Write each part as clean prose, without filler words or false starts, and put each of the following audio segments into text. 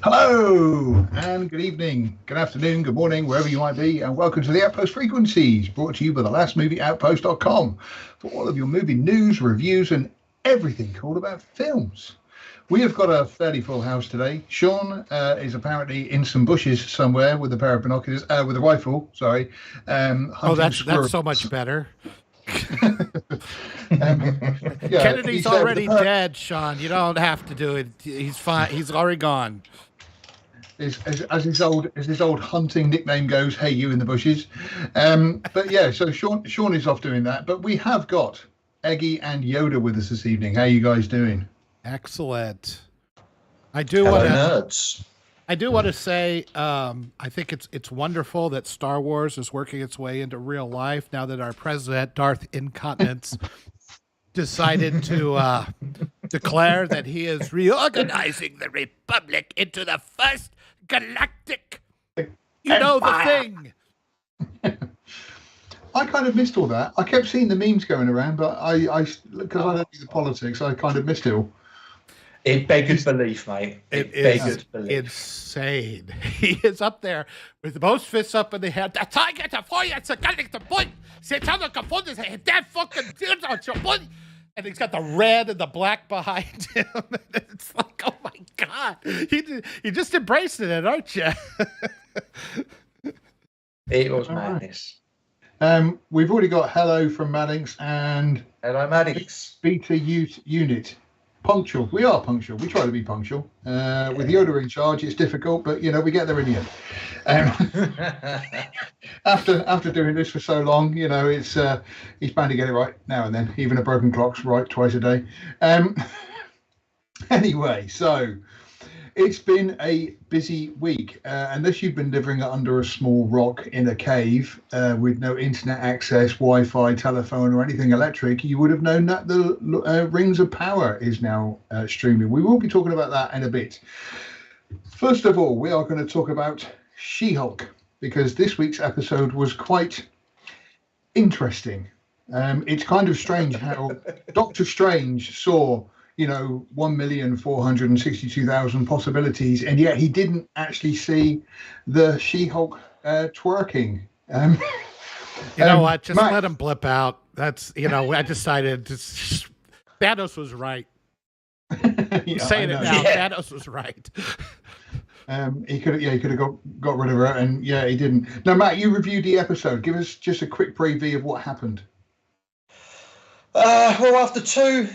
Hello, and good evening, good afternoon, good morning, wherever you might be, and welcome to the Outpost Frequencies, brought to you by the Last Movie Outpost.com for all of your movie news, reviews, and everything cool about films. We have got a fairly full house today. Sean is apparently in some bushes somewhere with a pair of binoculars, with a rifle, sorry. That's so much better. Kennedy's already dead, Sean. You don't have to do it. He's fine. He's already gone. As his old hunting nickname goes, "Hey, you in the bushes." But yeah, so Sean is off doing that. But we have got Eggy and Yoda with us this evening. How are you guys doing? Excellent. I Hello, want to say I think it's wonderful that Star Wars is working its way into real life now that our president, Darth Incontinence, decided to declare that he is reorganizing the Republic into the first galactic, the thing. I kind of missed all that. I kept seeing the memes going around, but because I don't do the politics, I kind of missed it all. It beggars belief, mate. It is insane. He is up there with both fists up in the air. Der Tiger, der Feuer, der galactic Bund. Sie haben gefunden, der fucking Bund. And he's got the red and the black behind him. It's like, oh my God. He just embraced it, aren't you? It was madness. We've already got hello from Maddox and hello, Maddox. Beta Unit. Punctual. We are punctual. We try to be punctual. With Yoda in charge, it's difficult, but we get there in the end. After doing this for so long, it's he's bound to get it right now and then. Even a broken clock's right twice a day. Anyway, so it's been a busy week. Unless you've been living under a small rock in a cave with no internet access, Wi-Fi, telephone, or anything electric, you would have known that the Rings of Power is now streaming. We will be talking about that in a bit. First of all, we are going to talk about She-Hulk, because this week's episode was quite interesting. It's kind of strange how Doctor Strange saw 1,462,000 possibilities, and yet he didn't actually see the She-Hulk twerking. What? Just Matt, let him blip out. That's I decided Thanos was right. Saying it now, yeah. Thanos was right. He could have got rid of her, and he didn't. Now, Matt, you reviewed the episode. Give us just a quick preview of what happened. Well, after two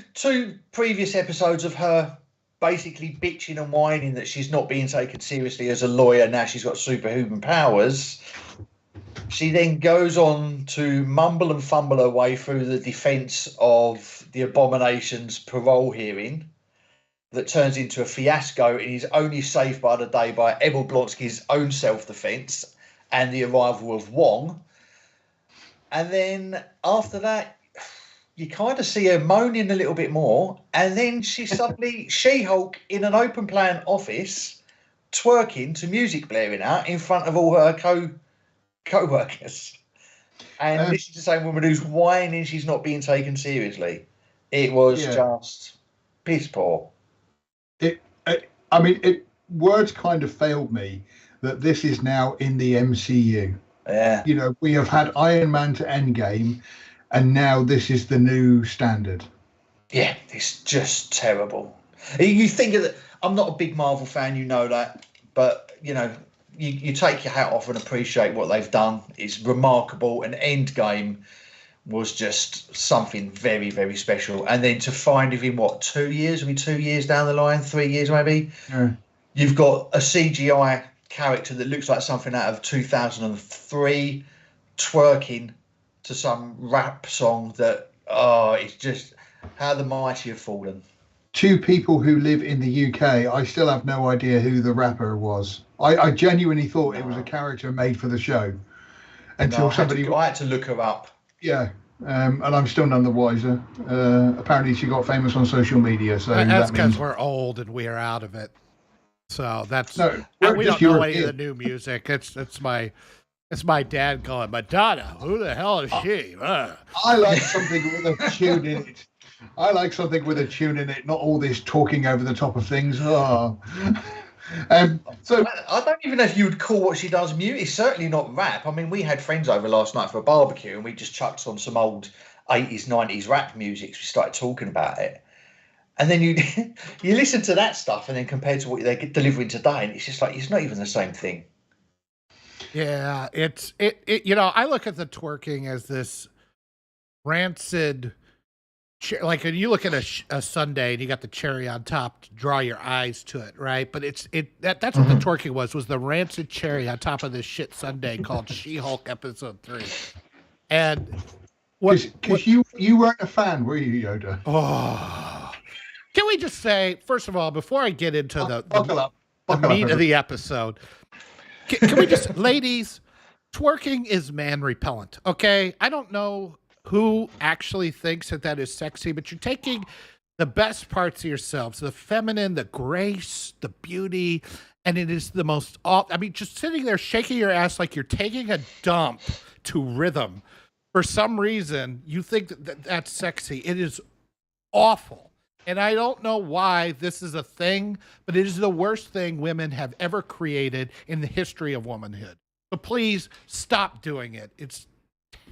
previous episodes of her basically bitching and whining that she's not being taken seriously as a lawyer, now she's got superhuman powers, she then goes on to mumble and fumble her way through the defence of the Abomination's parole hearing that turns into a fiasco and is only saved by the day by Emil Blonsky's own self-defence and the arrival of Wong. And then after that, you kind of see her moaning a little bit more, and then she's suddenly She-Hulk in an open plan office, twerking to music blaring out in front of all her co-workers. And this is the same woman who's whining she's not being taken seriously. It was just piss poor. Words kind of failed me that this is now in the MCU. Yeah. We have had Iron Man to Endgame, and now this is the new standard. Yeah, it's just terrible. You think of that. I'm not a big Marvel fan, you know that, but you take your hat off and appreciate what they've done. It's remarkable. And Endgame was just something very, very special. And then to find within 2 years? Are we 2 years down the line? 3 years maybe? Yeah. You've got a CGI character that looks like something out of 2003 twerking to some rap song that, it's just how the mighty have fallen. Two people who live in the UK, I still have no idea who the rapper was. I genuinely thought it was a character made for the show until somebody... I had to look her up. Yeah, and I'm still none the wiser. Apparently she got famous on social media. So that's because we're old and we're out of it. So that's... No, we don't know any of the new music. It's my dad going, Madonna, who the hell is she? I like something with a tune in it. I like something with a tune in it, not all this talking over the top of things. Oh. So I don't even know if you would call what she does music. It's certainly not rap. I mean, we had friends over last night for a barbecue, and we just chucked on some old 80s, 90s rap music. We started talking about it, and then you you listen to that stuff, and then compared to what they're delivering today, and it's just like it's not even the same thing. Yeah, it. You know, I look at the twerking as this rancid. Like when you look at a sundae and you got the cherry on top to draw your eyes to it, right? But that's what the twerking was the rancid cherry on top of this shit sundae called She-Hulk episode 3. And because you weren't a fan, were you, Yoda? Oh, can we just say, first of all, before I get into the meat of the episode, can we just, ladies, twerking is man repellent, okay? I don't know who actually thinks that is sexy, but you're taking the best parts of yourselves, the feminine, the grace, the beauty, and it is the most, I mean, just sitting there shaking your ass like you're taking a dump to rhythm. For some reason, you think that's sexy. It is awful. And I don't know why this is a thing, but it is the worst thing women have ever created in the history of womanhood. So please stop doing it. It's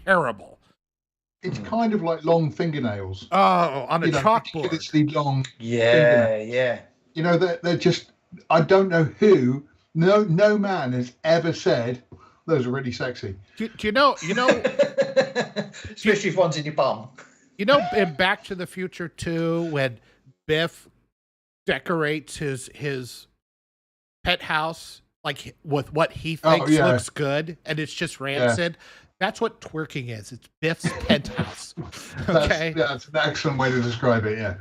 terrible. It's kind of like long fingernails. Oh, on a chalkboard. Ridiculously long. Yeah. You know, they're just, I don't know who, no man has ever said, those are really sexy. Do you know, especially if one's in your bum. You know, in Back to the Future 2, when Biff decorates his pet house, like with what he thinks looks good, and it's just rancid. Yeah. That's what twerking is. It's Biff's penthouse. Okay, that's an excellent way to describe it. Yeah.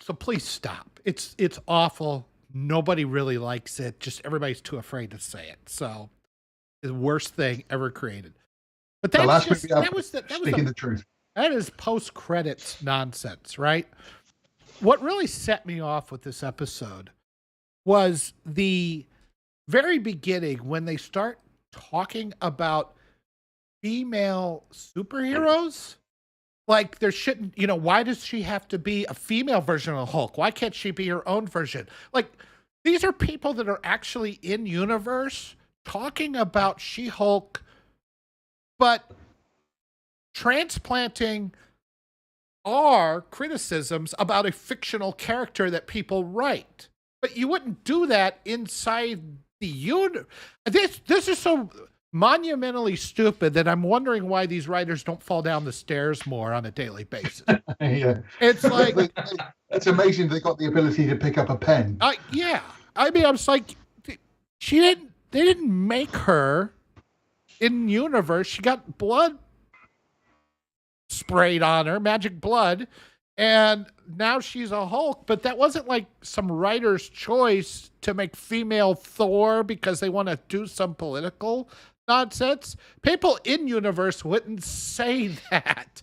So please stop. It's awful. Nobody really likes it. Just everybody's too afraid to say it. So the worst thing ever created. But that's speaking the truth. That is post-credits nonsense, right? What really set me off with this episode was the very beginning when they start talking about female superheroes. Like there shouldn't, why does she have to be a female version of Hulk? Why can't she be her own version? Like these are people that are actually in universe talking about She-Hulk, but transplanting our criticisms about a fictional character that people write. But you wouldn't do that inside the universe. This is so monumentally stupid that I'm wondering why these writers don't fall down the stairs more on a daily basis. Yeah. It's like it's amazing they got the ability to pick up a pen. Yeah. I mean, I was like, they didn't make her in universe. She got blood sprayed on her, magic blood, and now she's a Hulk. But that wasn't like some writer's choice to make female Thor because they want to do some political nonsense. People in universe wouldn't say that.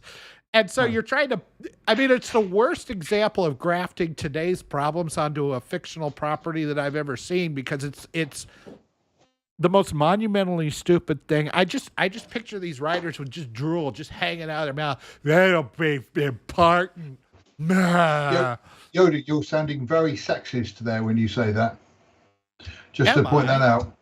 And so you're trying to, I mean, it's the worst example of grafting today's problems onto a fictional property that I've ever seen, because it's the most monumentally stupid thing. I just picture these writers with just drool just hanging out of their mouth. They don't be important. Nah. Yoda, you're sounding very sexist there when you say that. Just to point that out.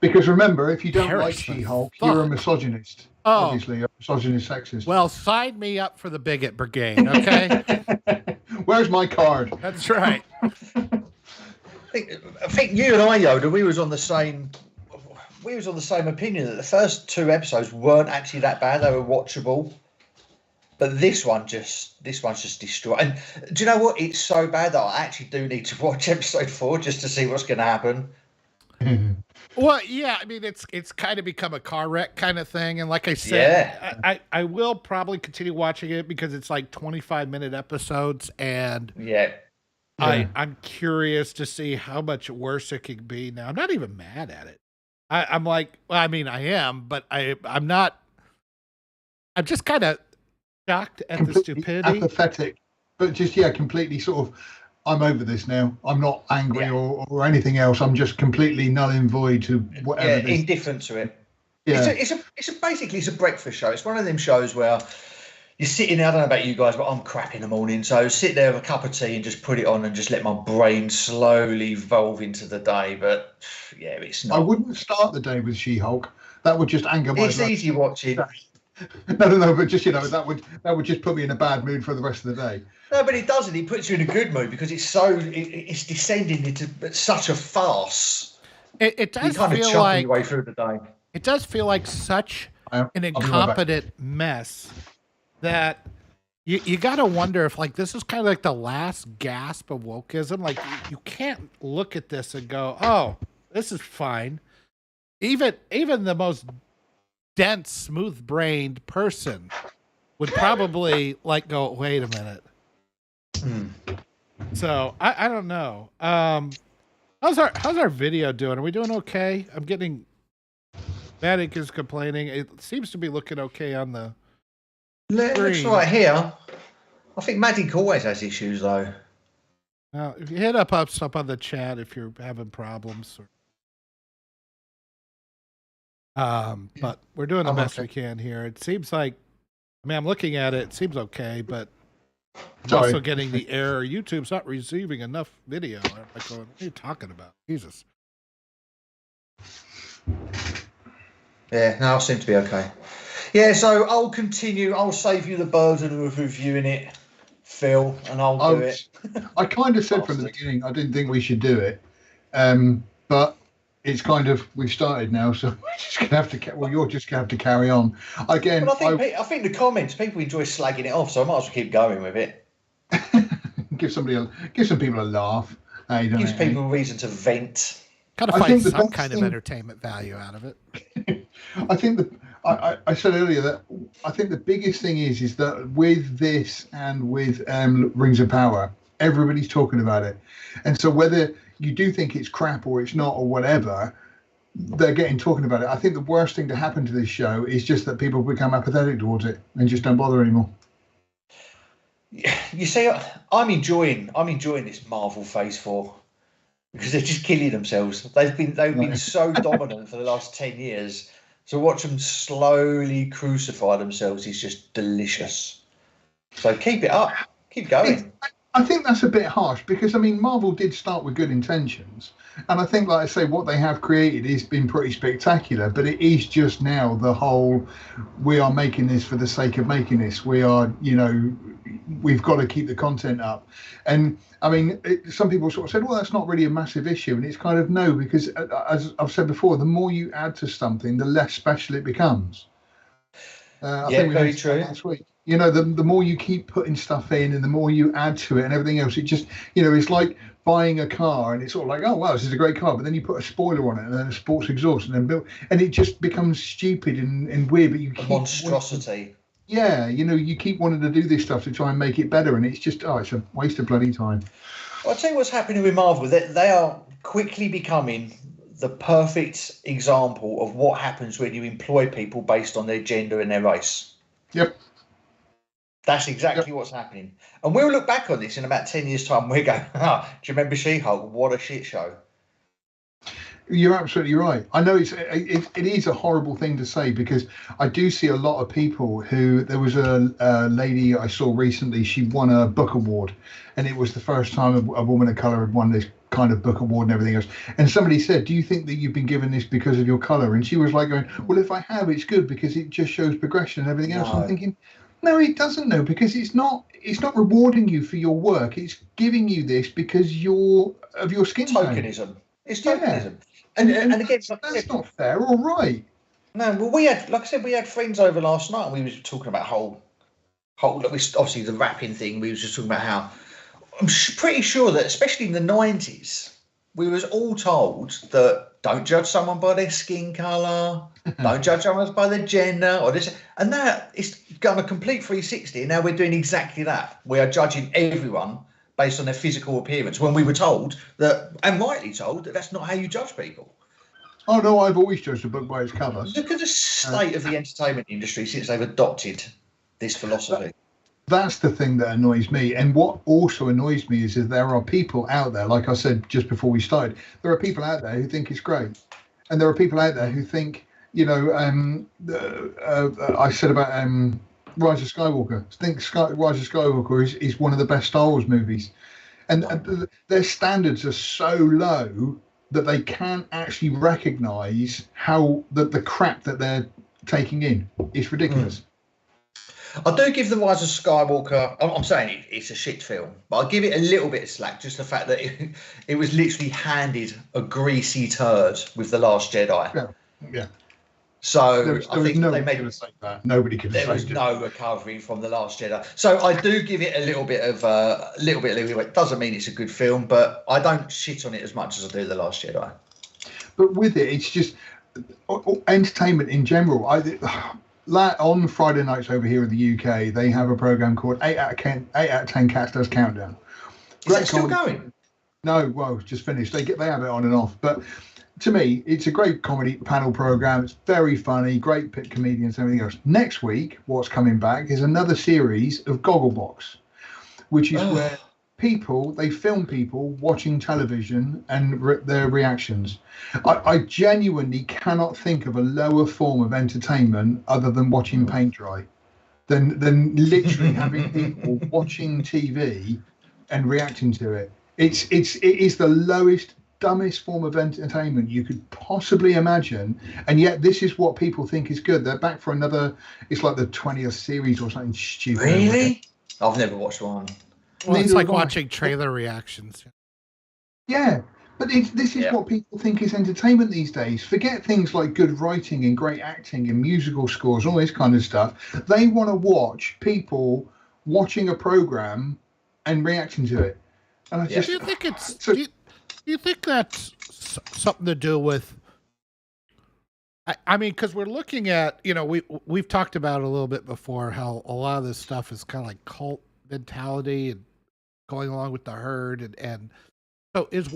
Because remember, if you don't like She-Hulk, you're a misogynist. Oh. Obviously, a misogynist sexist. Well, sign me up for the bigot brigade, okay? Where's my card? That's right. I think you and I, Yoda, we was on the same opinion that the first 2 episodes weren't actually that bad. They were watchable. But this one's just destroyed. And do you know what? It's so bad that I actually do need to watch episode 4 just to see what's going to happen. Well, yeah, I mean, it's kind of become a car wreck kind of thing. And like I said, I will probably continue watching it because it's like 25-minute episodes. And I'm curious to see how much worse it can be now. I'm not even mad at it. I'm like, well, I mean, I am, but I'm not. I'm just kind of shocked at the stupidity. Apathetic, but just, completely sort of, I'm over this now. I'm not angry or anything else. I'm just completely null and void to whatever. Indifferent to it. Yeah. It's basically a breakfast show. It's one of them shows where you're sitting there, I don't know about you guys, but I'm crap in the morning. So sit there with a cup of tea and just put it on and just let my brain slowly evolve into the day. But yeah, it's not. I wouldn't start the day with She-Hulk. That would just anger my. It's easy watching. No, but just that would just put me in a bad mood for the rest of the day. No, but it doesn't. It puts you in a good mood because it's descending into such a farce. It does you kind feel of chuckle like your way through the day. it does feel like such an incompetent mess that you got to wonder if like this is kind of like the last gasp of wokeism. Like you can't look at this and go, "Oh, this is fine." Even the most dense, smooth-brained person would probably like go, "Wait a minute." So I don't know. How's our video doing? Are we doing okay? I'm getting Matic is complaining. It seems to be looking okay on the Looks right here. I think Matic always has issues though. Now, if you hit up on the chat if you're having problems. But we're doing the best we can here. It seems like, I mean, I'm looking at it. It seems okay, but I'm also getting the error. YouTube's not receiving enough video. I'm like, what are you talking about? Jesus. Yeah, now I seem to be okay. Yeah, so I'll continue. I'll save you the burden of reviewing it, Phil, and I'll do it. I kind of said from the beginning I didn't think we should do it, but it's kind of we've started now, so we're just gonna have to. Well, you're just gonna have to carry on again. But I think the comments people enjoy slagging it off, so I might as well keep going with it. give some people a laugh. Gives people a reason to vent. Kind of find some kind of entertainment value out of it. I think I said earlier that I think the biggest thing is that with this and with Rings of Power, everybody's talking about it, and so whether you do think it's crap or it's not or whatever, they're talking about it. I think the worst thing to happen to this show is just that people become apathetic towards it and just don't bother anymore. You see, I'm enjoying this Marvel Phase 4 because they're just killing themselves. They've been so dominant for the last 10 years. So watch them slowly crucify themselves is just delicious. So keep it up. Keep going. I think that's a bit harsh because, I mean, Marvel did start with good intentions. And I think, like I say, what they have created has been pretty spectacular. But it is just now the whole, we are making this for the sake of making this. We are, we've got to keep the content up. And, I mean, some people sort of said, well, that's not really a massive issue. And it's kind of no, because as I've said before, the more you add to something, the less special it becomes. I think very true. Last week. The more you keep putting stuff in and the more you add to it and everything else, it just, it's like buying a car and it's sort of like, oh, wow, this is a great car. But then you put a spoiler on it and then a sports exhaust and then build, and it just becomes stupid and weird. But you keep monstrosity. You keep wanting to do this stuff to try and make it better. And it's just, it's a waste of bloody time. Well, I'll tell you what's happening with Marvel. They are quickly becoming the perfect example of what happens when you employ people based on their gender and their race. Yep. That's exactly what's happening. And we'll look back on this in about 10 years' time. We'll go, do you remember She-Hulk? What a shit show. You're absolutely right. I know it is a horrible thing to say because I do see a lot of people who, there was a lady I saw recently, she won a book award and it was the first time a woman of colour had won this kind of book award and everything else. And somebody said, do you think that you've been given this because of your colour? And she was like going, well, if I have, it's good because it just shows progression and everything else. I'm thinking, no, it doesn't, no, because it's not rewarding you for your work. It's giving you this because of your skin tone. Tokenism. It's tokenism. Yeah. And again, that's not fair or right. No, well, we had friends over last night and we was talking about whole obviously the rapping thing. We was just talking about how I'm pretty sure that especially in the 90s, we was all told that don't judge someone by their skin colour, don't judge someone by their gender, or this, and that is gone a complete 360. And now we're doing exactly that. We are judging everyone based on their physical appearance when we were told that, and rightly told, that that's not how you judge people. Oh no, I've always judged a book by its cover. Look at the state of the entertainment industry since they've adopted this philosophy. That's the thing that annoys me. And what also annoys me is that there are people out there, like I said just before we started, there are people out there who think it's great. And there are people out there who think, I said about Rise of Skywalker. I think Rise of Skywalker is one of the best Star Wars movies, and their standards are so low that they can't actually recognise how the crap that they're taking in is ridiculous. I do give the Rise of Skywalker. I'm saying it's a shit film, but I give it a little bit of slack. Just the fact that it was literally handed a greasy turd with the Last Jedi. Yeah. So I think they made a mistake. Nobody could. There was no recovery from the Last Jedi. So I do give it a little bit of leeway. It doesn't mean it's a good film, but I don't shit on it as much as I do the Last Jedi. But with it, it's just entertainment in general. On Friday nights over here in the UK, they have a program called 8 out of 10 Cats Does Countdown. Is that still going? No, well, it's just finished. They have it on and off. But to me, it's a great comedy panel program. It's very funny, great comedians and everything else. Next week, what's coming back is another series of Gogglebox, which is where they film people watching television and their reactions. I genuinely cannot think of a lower form of entertainment other than watching paint dry than literally having people watching TV and reacting to it. It is the lowest, dumbest form of entertainment you could possibly imagine, and yet this is what people think is good. They're back for another. It's like the 20th series or something stupid. Really? I've never watched one. Well, it's like watching trailer reactions. Yeah, but this is what people think is entertainment these days. Forget things like good writing and great acting and musical scores, all this kind of stuff. They want to watch people watching a program and reacting to it. And I just, do you think it's? Do you think that's something to do with? I mean, because we're looking at, we've talked about it a little bit before, how a lot of this stuff is kind of like cult mentality and going along with the herd, and so is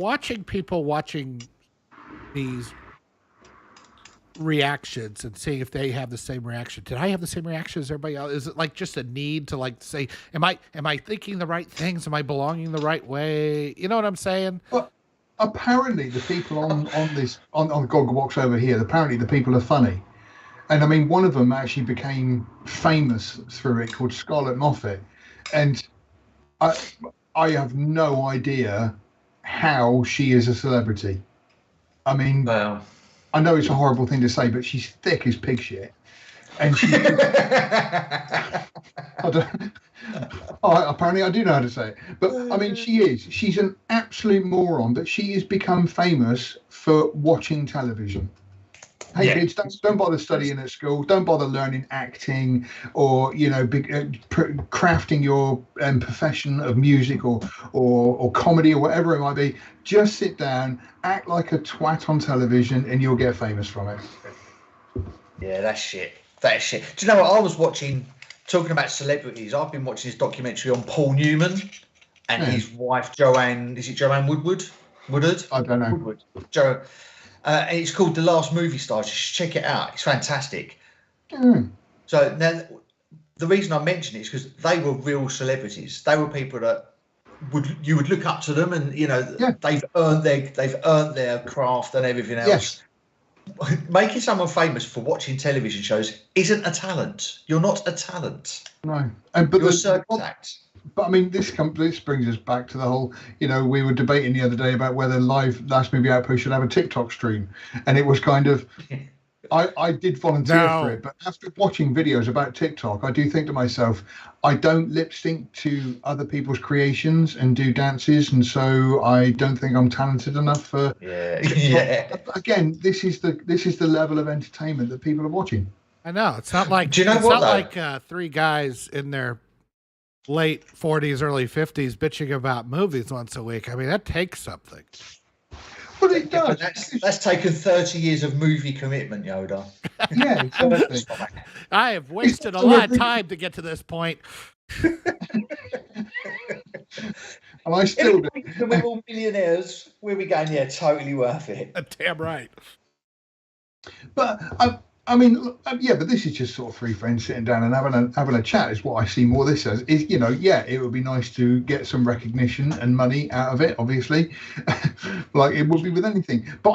people watching these reactions and seeing if they have the same reaction. Did I have the same reaction as everybody else? Is it like just a need to like say, am I thinking the right things? Am I belonging the right way? You know what I'm saying? Well, apparently the people on Gogglebox over here, apparently the people are funny. And I mean, one of them actually became famous through it, called Scarlett Moffat. And I have no idea how she is a celebrity. I mean, I know it's a horrible thing to say, but she's thick as pig shit. And she, apparently I do know how to say it. But I mean, she's an absolute moron, but she has become famous for watching television. Hey, kids, don't bother studying at school. Don't bother learning acting or, crafting your profession of music or comedy or whatever it might be. Just sit down, act like a twat on television, and you'll get famous from it. Yeah, that's shit. That is shit. Do you know what I was watching? Talking about celebrities, I've been watching this documentary on Paul Newman and his wife Joanne. Is it Joanne Woodward? I don't know. Woodward. And it's called The Last Movie Star. Just check it out. It's fantastic. So now, the reason I mention it is because they were real celebrities. They were people that you would look up to them, and they've earned their craft and everything else. Yes. Making someone famous for watching television shows isn't a talent. You're not a talent. No, but you're a circus act. But I mean, this brings us back to the whole, we were debating the other day about whether Last Movie Outpost should have a TikTok stream. And it was kind of, I did volunteer for it, but after watching videos about TikTok, I do think to myself, I don't lip sync to other people's creations and do dances. And so I don't think I'm talented enough for TikTok. Again, this is the level of entertainment that people are watching. I know. It's not like, three guys in their late 40s, early 50s bitching about movies once a week. I mean, that takes something. But it does. But that's taken 30 years of movie commitment, Yoda. Yeah, exactly. I have wasted a lot of time to get to this point. And I still do. We're all millionaires. Where are we going? Yeah, totally worth it. Damn right. But but this is just sort of three friends sitting down and having a chat is what I see more this as. Is it would be nice to get some recognition and money out of it, obviously, like it would be with anything. But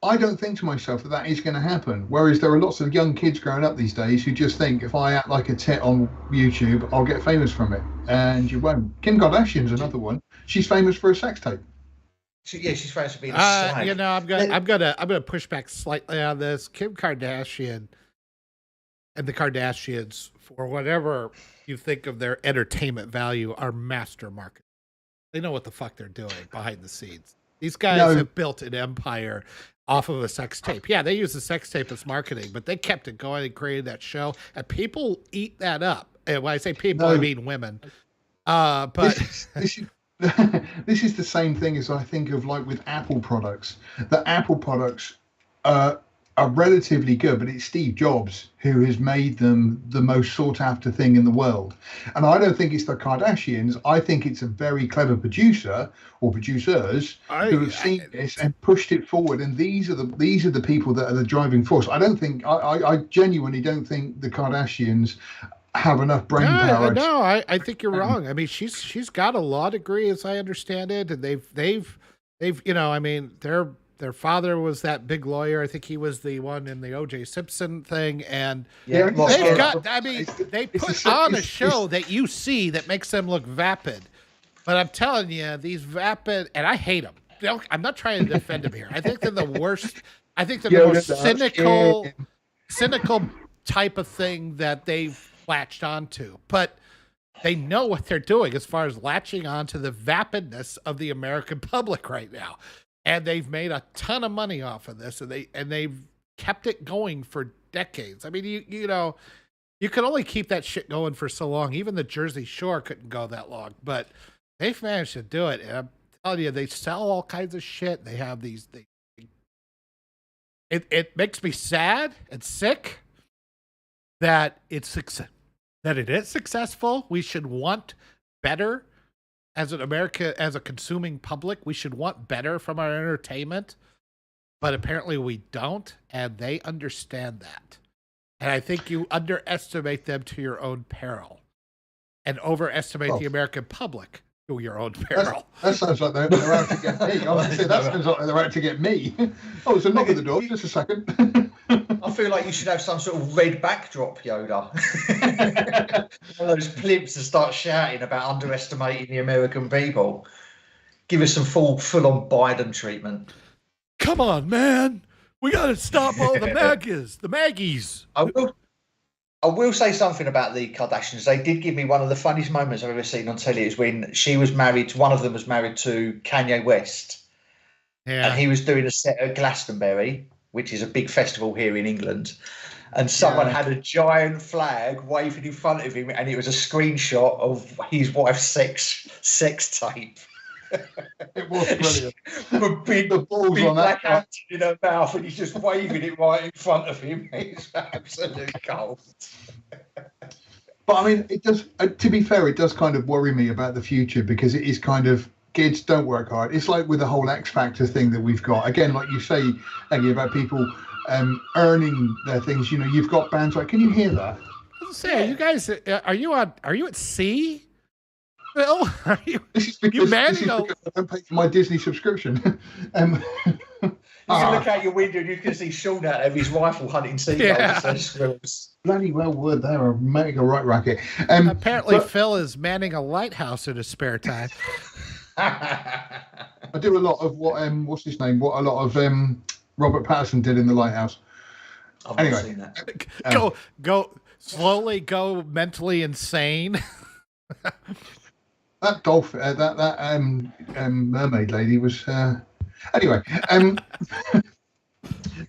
I don't think to myself that is going to happen. Whereas there are lots of young kids growing up these days who just think if I act like a tit on YouTube, I'll get famous from it, and you won't. Kim Kardashian's another one. She's famous for a sex tape. She's famous for being a slag. You know, I'm gonna push back slightly on this. Kim Kardashian and the Kardashians, for whatever you think of their entertainment value, are master marketers. They know what the fuck they're doing behind the scenes. These guys have built an empire off of a sex tape. Yeah, they use the sex tape as marketing, but they kept it going and created that show, and people eat that up. And when I say people, I mean women. But this is the same thing as I think of like with Apple products. The Apple products are relatively good, but it's Steve Jobs who has made them the most sought after thing in the world. And I don't think it's the Kardashians. I think it's a very clever producer or producers who have seen this and pushed it forward. And these are the people that are the driving force. I genuinely don't think the Kardashians have enough brain power. No, I think you're wrong. I mean, she's got a law degree, as I understand it, and they've you know, I mean, their father was that big lawyer. I think he was the one in the O.J. Simpson thing, and they put on a show that you see that makes them look vapid. But I'm telling you, these vapid, and I hate them. I'm not trying to defend them here. I think they're the worst. I think they're the most cynical type of thing that they've latched onto. But they know what they're doing as far as latching onto the vapidness of the American public right now. And they've made a ton of money off of this, and they've kept it going for decades. I mean, you know, you can only keep that shit going for so long. Even the Jersey Shore couldn't go that long, but they've managed to do it. And I'm telling you, they sell all kinds of shit. They have these things. It makes me sad and sick that it is successful. We should want better. As a consuming public, we should want better from our entertainment, but apparently we don't, and they understand that. And I think you underestimate them to your own peril, and overestimate the American public to your own peril. That sounds like they're out to get me. Honestly, that sounds like they're out to get me. Oh, there's a knock at the door. Just a second. I feel like you should have some sort of red backdrop, Yoda. One of those plimps to start shouting about underestimating the American people. Give us some full-on Biden treatment. Come on, man. We got to stop all the Maggies. I will say something about the Kardashians. They did give me one of the funniest moments I've ever seen on telly. Is when one of them was married to Kanye West. Yeah. And he was doing a set at Glastonbury, which is a big festival here in England. And someone had a giant flag waving in front of him, and it was a screenshot of his wife's sex tape. It was brilliant. With big black hand in her mouth, and he's just waving it right in front of him. It's absolute gold. But I mean, it does. To be fair, it does kind of worry me about the future, because it is kind of, kids don't work hard. It's like with the whole X Factor thing that we've got. Again, like you say, Aggie, about people earning their things. You know, you've got bands like. Can you hear that? Say, you guys, are you at sea? Phil, are you? This is because I don't pay for my Disney subscription. You can look out your window and you can see Sean out of his rifle hunting seagulls. Bloody well word there. I'm making a right racket. Apparently, Phil is manning a lighthouse in his spare time. I do a lot of what's his name? What a lot of Robert Pattinson did in the lighthouse. I've not seen that. Go mentally insane. That dolphin, that mermaid lady was. Anyway,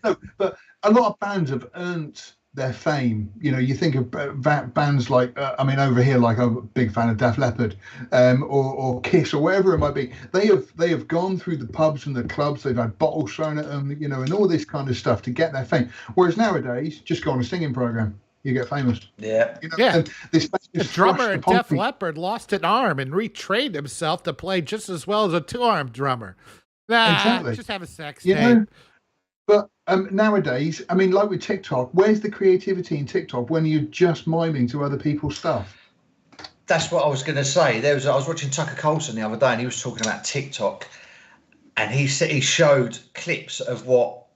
no, but a lot of bands have earned their fame. You know, you think of bands like, over here, like I'm a big fan of Def Leppard, or Kiss, or wherever it might be. They have gone through the pubs and the clubs. They've had bottles thrown at them, you know, and all this kind of stuff to get their fame. Whereas nowadays, just go on a singing program. You get famous. Yeah. You know, and the drummer at Def Leppard lost an arm and retrained himself to play just as well as a two-armed drummer. Exactly. Just have a sex tape. Know? But nowadays, I mean, like with TikTok, where's the creativity in TikTok when you're just miming to other people's stuff? That's what I was going to say. I was watching Tucker Carlson the other day, and he was talking about TikTok, and he showed clips of what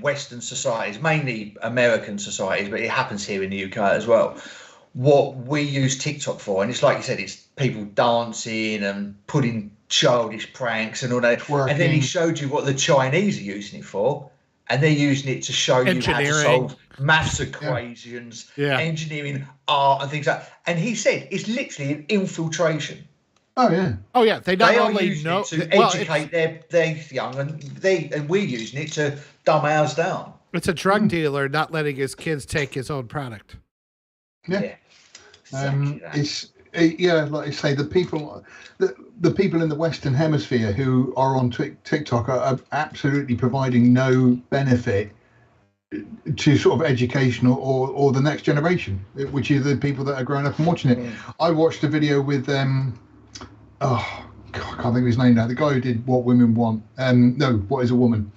Western societies, mainly American societies, but it happens here in the UK as well. What we use TikTok for, and it's like you said, it's people dancing and putting childish pranks and all that. Working. And then he showed you what the Chinese are using it for, and they're using it to show you how to solve maths equations, engineering, art, and things like that. And he said it's literally an infiltration. Oh yeah. Oh yeah. They not only know to educate their young, and we're using it to dumb ours down. It's a drug dealer not letting his kids take his own product. Yeah. Like I say, the people in the Western Hemisphere who are on TikTok are absolutely providing no benefit to sort of education or the next generation, which is the people that are growing up and watching it. I watched a video with I can't think of his name now. The guy who did What Women Want. No, What Is a Woman?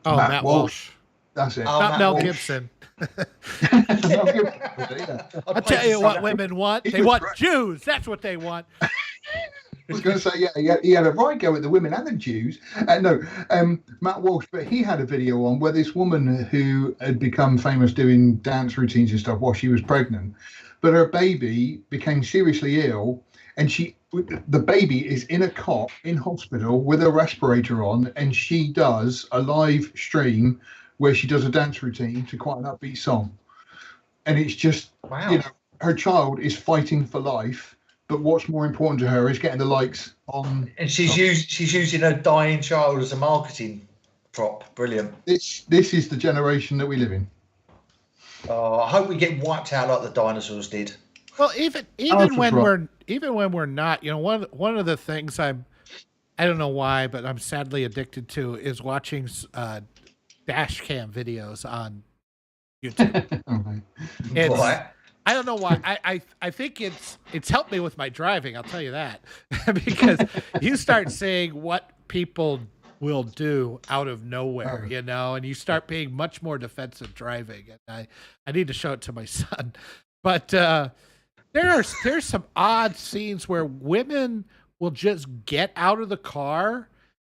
Oh, Matt Walsh. That's it. Not Mel Gibson. I'll tell you what women want. They want Jews. That's what they want. I was going to say, he had a right go at the women and the Jews. Matt Walsh, but he had a video on where this woman who had become famous doing dance routines and stuff while she was pregnant, but her baby became seriously ill, and the baby is in a cot in hospital with a respirator on, and she does a live stream where she does a dance routine to quite an upbeat song. And it's just, her child is fighting for life, but what's more important to her is getting the likes on. And she's using her dying child as a marketing prop. Brilliant. This is the generation that we live in. Oh, I hope we get wiped out like the dinosaurs did. Well, even when we're not, one of the things I don't know why, but I'm sadly addicted to is watching dash cam videos on YouTube. I don't know why. I think it's helped me with my driving. I'll tell you that. Because you start seeing what people will do out of nowhere, and you start being much more defensive driving. And I need to show it to my son. But there's some odd scenes where women will just get out of the car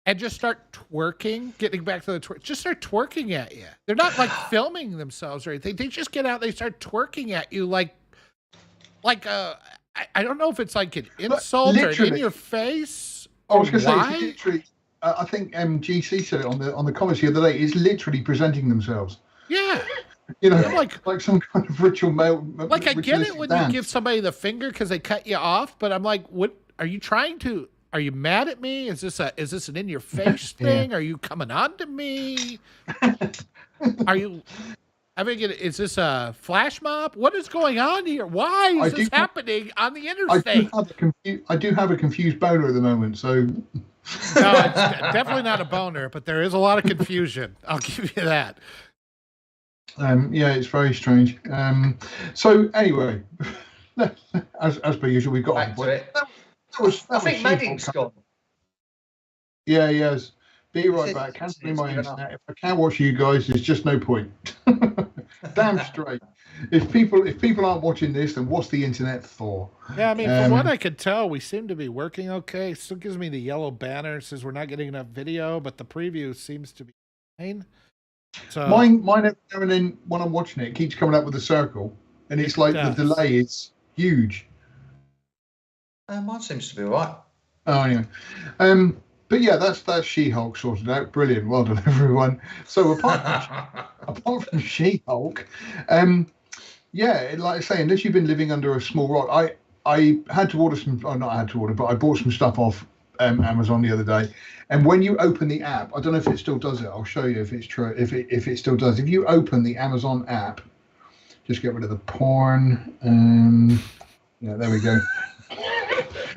and just start twerking, getting back to the twerk, just start twerking at you. They're not like filming themselves or anything. They just get out, they start twerking at you like I don't know if it's like an insult or in your face. I was going to say, it's literally, I think GC said it on the comments the other day, is literally presenting themselves. Yeah. Like some kind of ritual male. Like I get it when you give somebody the finger because they cut you off, but I'm like, what are you trying to? Are you mad at me? Is this an in your face thing? Are you coming on to me? Are you? Is this a flash mob? What is going on here? Why is this happening on the interstate? I do have a confused boner at the moment, so. No, it's definitely not a boner, but there is a lot of confusion. I'll give you that. It's very strange. So anyway, as per usual, we've got back to it. I think Madding's gone. Yeah, he has. Be right back. Cancelling my internet. If I can't watch you guys, there's just no point. Damn straight. If people aren't watching this, then what's the internet for? Yeah, I mean, from what I could tell, we seem to be working okay. It still gives me the yellow banner. It says we're not getting enough video, but the preview seems to be fine. So mine every now and then when I'm watching it keeps coming up with a circle, and it's like the delay is huge. Mine seems to be all right. Oh, anyway. But yeah, that's She-Hulk sorted out. Brilliant. Well done, everyone. So apart from She-Hulk, like I say, unless you've been living under a small rock, I had to order some. Oh, not had to order, but I bought some stuff off Amazon the other day. And when you open the app, I don't know if it still does it. I'll show you if it's true. If it still does. If you open the Amazon app, just get rid of the porn. There we go.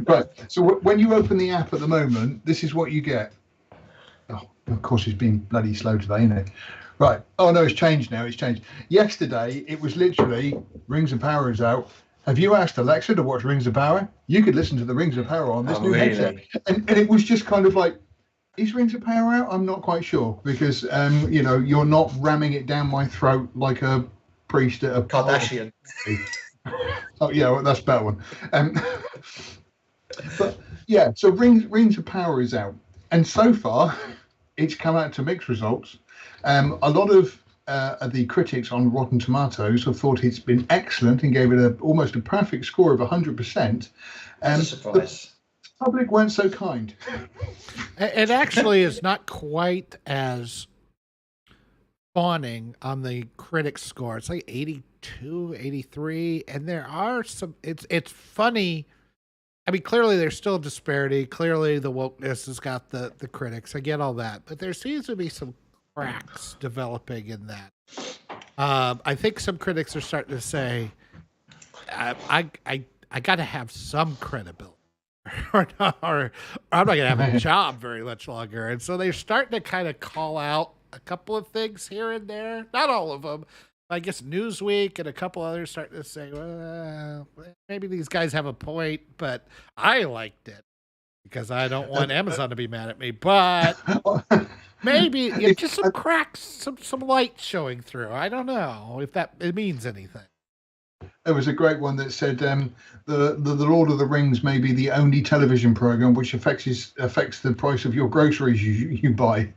Right. So when you open the app at the moment, this is what you get. Oh, of course, it's been bloody slow today, isn't it? Right. Oh no, it's changed now. It's changed. Yesterday, it was literally Rings of Power is out. Have you asked Alexa to watch Rings of Power? You could listen to the Rings of Power on this new headset, and it was just kind of like, is Rings of Power out? I'm not quite sure because you're not ramming it down my throat like a priest at a Kardashian. Oh yeah, well, that's a better one. But yeah, so Rings of Power is out, and so far it's come out to mixed results. A lot of the critics on Rotten Tomatoes have thought it's been excellent and gave it almost a perfect score of 100%. That's a surprise. The public weren't so kind. It actually is not quite as fawning on the critics score. It's like 82, 83, and there are some. It's funny. I mean, clearly there's still a disparity. Clearly the wokeness has got the critics. I get all that, but there seems to be some cracks developing in that. I think some critics are starting to say, I got to have some credibility, or I'm not going to have a job very much longer. And so they're starting to kind of call out a couple of things here and there, not all of them. I guess Newsweek and a couple others starting to say, well, maybe these guys have a point, but I liked it because I don't want Amazon to be mad at me. But maybe just some cracks, some light showing through. I don't know if it means anything. There was a great one that said the Lord of the Rings may be the only television program which affects the price of your groceries you buy.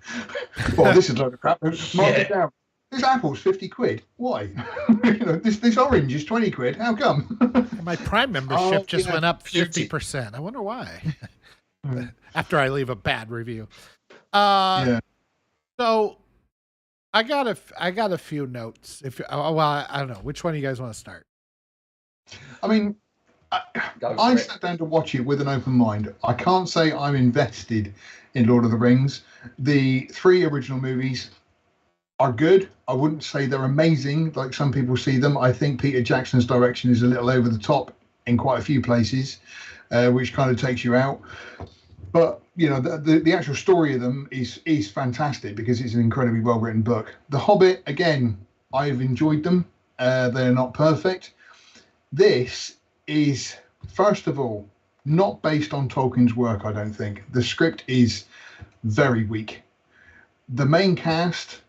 Well, this is a load of crap. Mark it down. This apple's 50 quid. Why? This orange is 20 quid. How come? My Prime membership just went up 50%. I wonder why. After I leave a bad review. So I got a few notes. I don't know. Which one do you guys want to start? I mean, I sat down to watch it with an open mind. I can't say I'm invested in Lord of the Rings. The 3 original movies are good. I wouldn't say they're amazing like some people see them. I think Peter Jackson's direction is a little over the top in quite a few places, which kind of takes you out. But the actual story of them is fantastic because it's an incredibly well written book. The Hobbit, again, I've enjoyed them. They're not perfect. This is, first of all, not based on Tolkien's work. I don't think the script is very weak. The main cast